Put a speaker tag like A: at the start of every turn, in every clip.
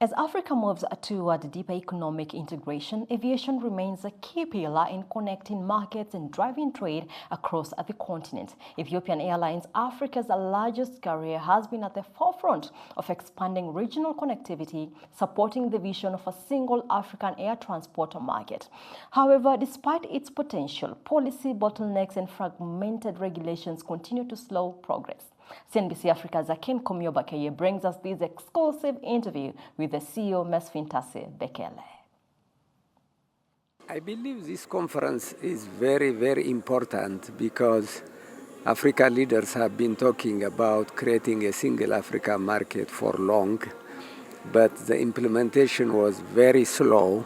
A: As Africa moves toward deeper economic integration, aviation remains a key pillar in connecting markets and driving trade across the continent. Ethiopian Airlines, Africa's largest carrier, has been at the forefront of expanding regional connectivity, supporting the vision of a single African air transport market. However, despite its potential, policy bottlenecks and fragmented regulations continue to slow progress. CNBC Africa's Akin Komiobakeye brings us this exclusive interview with the CEO Mesfin Tasew Bekele.
B: I believe this conference is very, very important because Africa leaders have been talking about creating a single Africa market for long, but the implementation was very slow.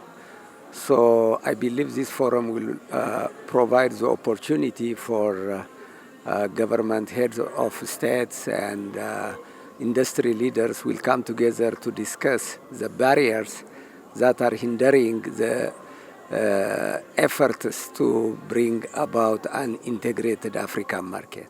B: So I believe this forum will provide the opportunity for government heads of states and industry leaders will come together to discuss the barriers that are hindering the efforts to bring about an integrated African market.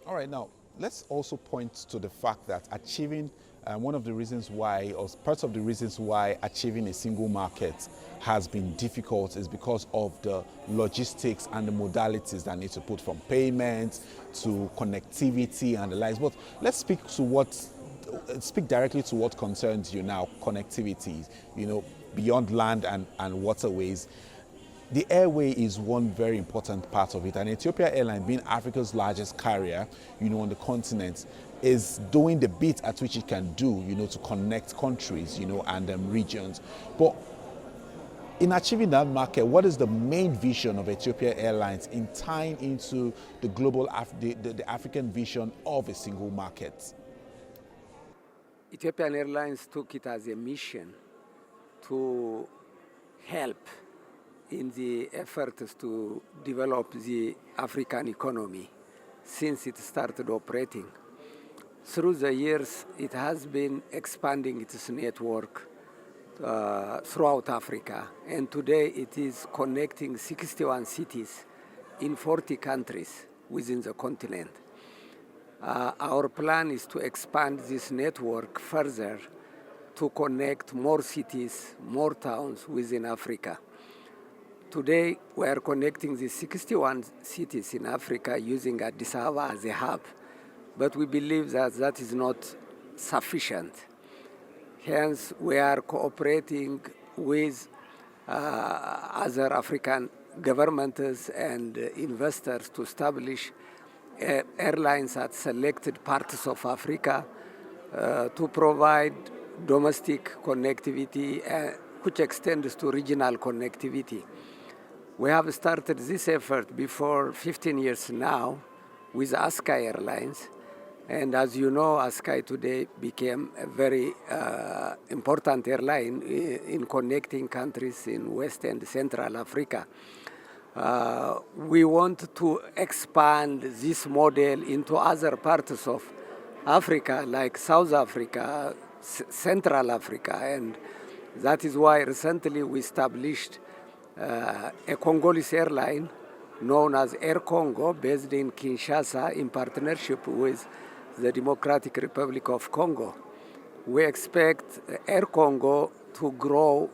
C: All right, now let's also point to the fact that achieving one of the reasons why, or parts of the reasons why achieving a single market has been difficult is because of the logistics and the modalities that need to put from payments to connectivity and the likes. But let's speak directly to what concerns you now, connectivity, beyond land and waterways. The airway is one very important part of it, and Ethiopian Airlines, being Africa's largest carrier, on the continent, is doing the bit at which it can do, to connect countries, and regions. But in achieving that market, what is the main vision of Ethiopian Airlines in tying into the global, the African vision of a single market?
B: Ethiopian Airlines took it as a mission to help in the efforts to develop the African economy since it started operating. Through the years, it has been expanding its network throughout Africa, and today it is connecting 61 cities in 40 countries within the continent. Our plan is to expand this network further to connect more cities, more towns within Africa. Today, we are connecting the 61 cities in Africa using Addis Ababa as a hub, but we believe that that is not sufficient. Hence, we are cooperating with other African governments and investors to establish airlines at selected parts of Africa to provide domestic connectivity, which extends to regional connectivity. We have started this effort before 15 years now with ASKA Airlines. And as you know, ASKA today became a very important airline in connecting countries in West and Central Africa. We want to expand this model into other parts of Africa, like South Africa, Central Africa, and that is why recently we established a Congolese airline known as Air Congo, based in Kinshasa, in partnership with the Democratic Republic of Congo. We expect Air Congo to grow,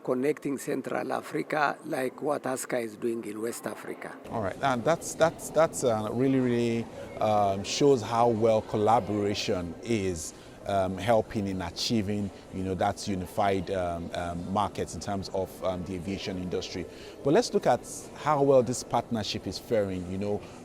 B: connecting Central Africa like what ASKA is doing in West Africa.
C: All right, and that's really shows how well collaboration is helping in achieving, that unified market in terms of the aviation industry. But let's look at how well this partnership is faring,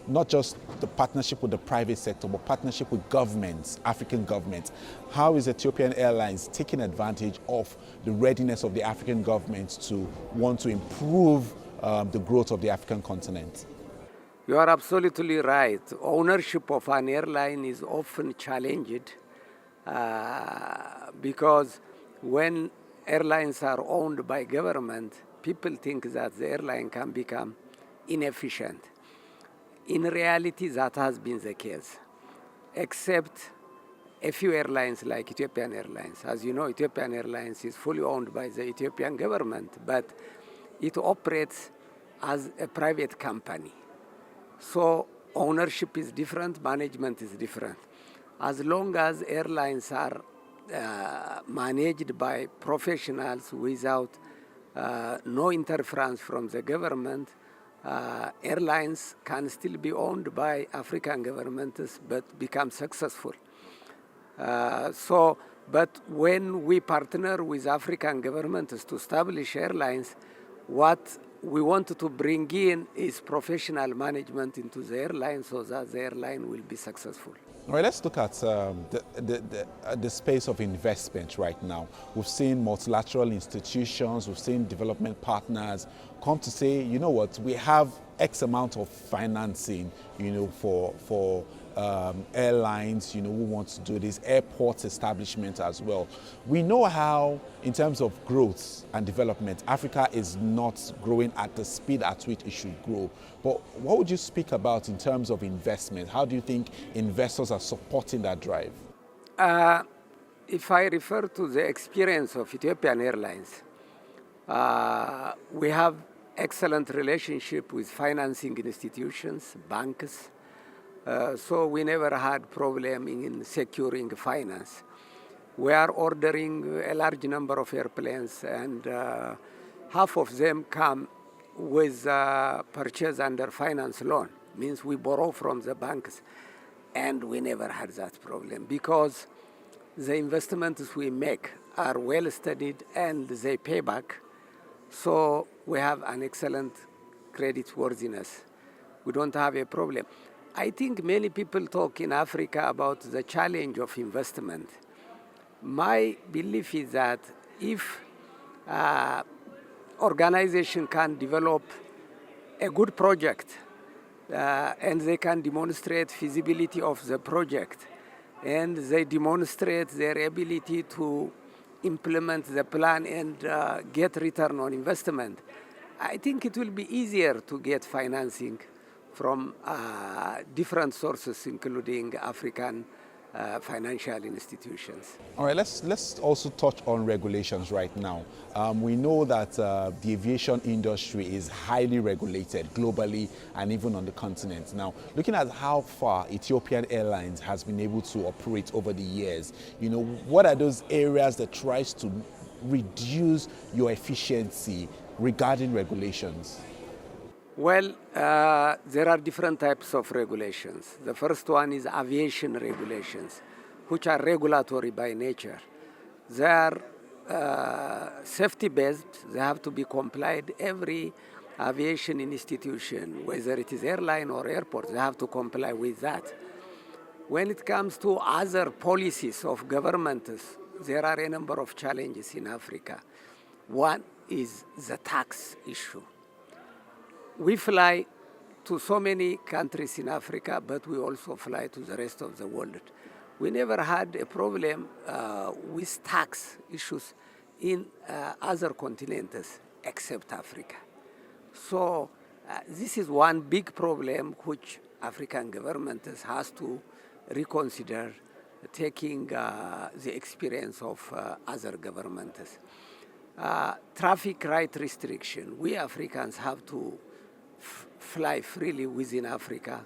C: not just the partnership with the private sector, but partnership with governments, African governments. How is Ethiopian Airlines taking advantage of the readiness of the African governments to want to improve the growth of the African continent?
B: You are absolutely right. Ownership of an airline is often challenged because when airlines are owned by government, people think that the airline can become inefficient. In reality, that has been the case, except a few airlines like Ethiopian Airlines. As you know, Ethiopian Airlines is fully owned by the Ethiopian government, but it operates as a private company. So ownership is different, management is different. As long as airlines are managed by professionals without no interference from the government, airlines can still be owned by African governments but become successful. But when we partner with African governments to establish airlines, what we want to bring in is professional management into the airline so that the airline will be successful.
C: All right, let's look at the space of investment right now. We've seen multilateral institutions, we've seen development partners come to say, you know what, we have X amount of financing, for airlines, who want to do this, airport establishment as well. We know how, in terms of growth and development, Africa is not growing at the speed at which it should grow. But what would you speak about in terms of investment? How do you think investors are supporting that drive?
B: If I refer to the experience of Ethiopian Airlines, we have excellent relationship with financing institutions, banks, so we never had problem in securing finance. We are ordering a large number of airplanes, and half of them come with purchase under finance loan, means we borrow from the banks, and we never had that problem because the investments we make are well studied and they pay back. So we have an excellent credit worthiness. We don't have a problem. I think many people talk in Africa about the challenge of investment. My belief is that if organization can develop a good project and they can demonstrate feasibility of the project and they demonstrate their ability to implement the plan and get return on investment, I think it will be easier to get financing from different sources, including African financial institutions.
C: All right, let's also touch on regulations right now. We know that the aviation industry is highly regulated globally and even on the continent. Now, looking at how far Ethiopian Airlines has been able to operate over the years, what are those areas that tries to reduce your efficiency regarding regulations?
B: Well, there are different types of regulations. The first one is aviation regulations, which are regulatory by nature. They are safety-based. They have to be complied. Every aviation institution, whether it is airline or airport, they have to comply with that. When it comes to other policies of governments, there are a number of challenges in Africa. One is the tax issue. We fly to so many countries in Africa, but we also fly to the rest of the world. We never had a problem with tax issues in other continents except Africa. So this is one big problem which African governments has to reconsider, taking the experience of other governments. Traffic right restriction. We Africans have to fly freely within Africa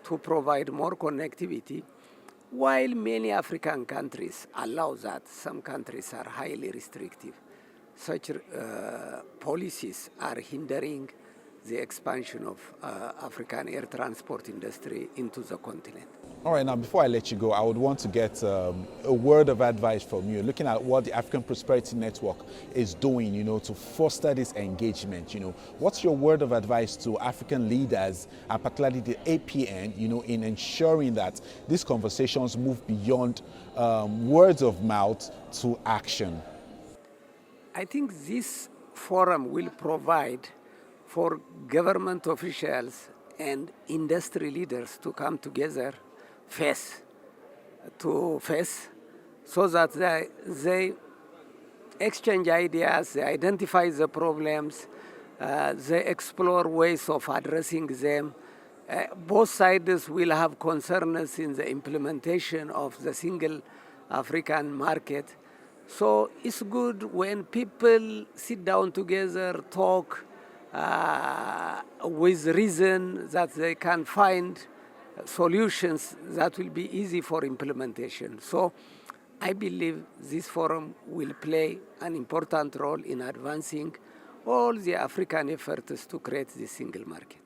B: to provide more connectivity, while many African countries allow that. Some countries are highly restrictive. Such policies are hindering the expansion of African air transport industry into the continent.
C: All right, now before I let you go, I would want to get a word of advice from you, looking at what the African Prosperity Network is doing, to foster this engagement. What's your word of advice to African leaders, and particularly the APN, in ensuring that these conversations move beyond words of mouth to action?
B: I think this forum will provide for government officials and industry leaders to come together face to face so that they exchange ideas, they identify the problems, they explore ways of addressing them. Both sides will have concerns in the implementation of the single African market. So it's good when people sit down together, talk with reason, that they can find solutions that will be easy for implementation. So I believe this forum will play an important role in advancing all the African efforts to create the single market.